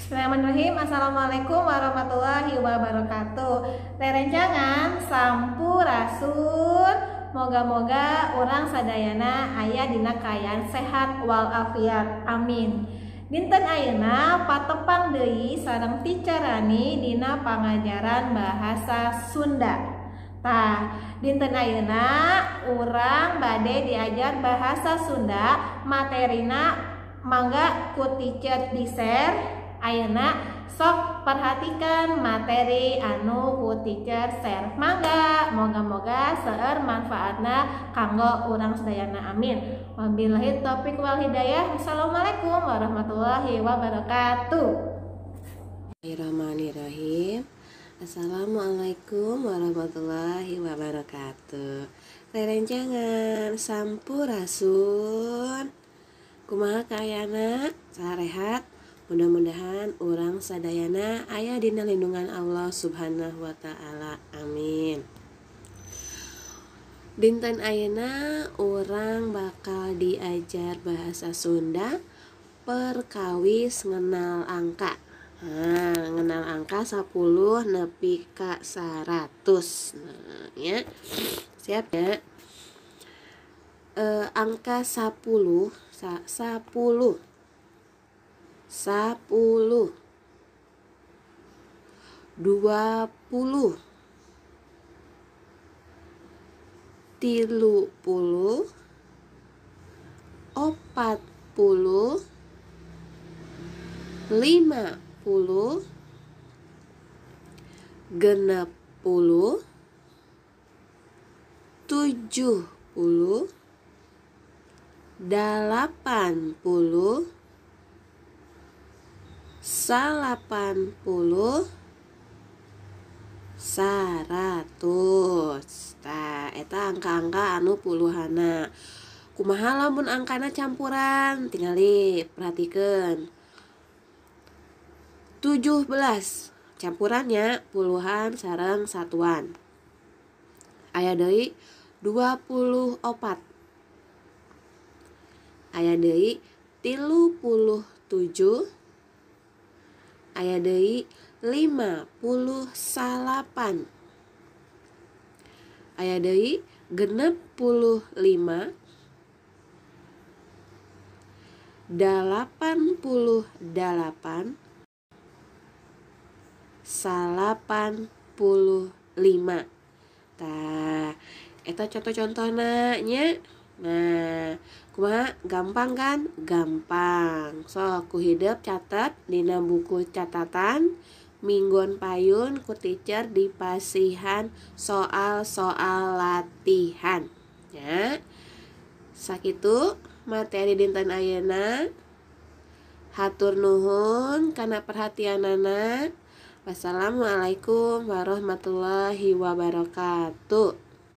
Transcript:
Bismillahirrahmanirrahim. Assalamualaikum warahmatullahi wabarakatuh. Rerencangan sampurasun. Moga-moga orang sadayana aya dina kaayaan sehat walafiat. Amin. Dinten ayeuna patepang deui sareng ticarani dina pangajaran bahasa Sunda. Tah, dinten ayeuna urang bade diajar bahasa Sunda, materina mangga ku teacher di share. Ayeuna sok perhatikan materi anu ku teacher share. Mangga, moga-moga seueur manfaatna kanggo urang sadayana. Amin. Wabillahi taufiq wal hidayah. Wassalamualaikum warahmatullahi wabarakatuh. Bismillahirrahmanirrahim. Assalamualaikum warahmatullahi wabarakatuh. Rerencangan sampurasun. Kumaha kaayana? Sarehat. Mudah-mudahan orang sadayana aya dina lindungan Allah Subhanahu wa taala. Amin. Dinten ayeuna orang bakal diajar bahasa Sunda perkawis ngenal angka. Ngenal angka 10 nepi ka 100. Ya. Siap ya. Angka 10 10 20 30 40 50 60 70 80 80 100. Tah, eta angka-angka anu puluhana. Kumaha lamun angkana campuran? Tingali perhatikeun. 17 campurannya puluhan sareng satuan. Aya deui 24. Aya deui 37. Aya deui 58. Aya deui 65. 88. 85. Tah, eta contoh-contohna nya. Nah, kumaha? Gampang kan? Gampang. Sok ku hideuk catet dina buku catatan minggon payun ku teacher di pasihan soal-soal latihan. Ya. Sakitu materi dinten ayeuna. Hatur nuhun kana perhatianana. Wassalamualaikum warahmatullahi wabarakatuh.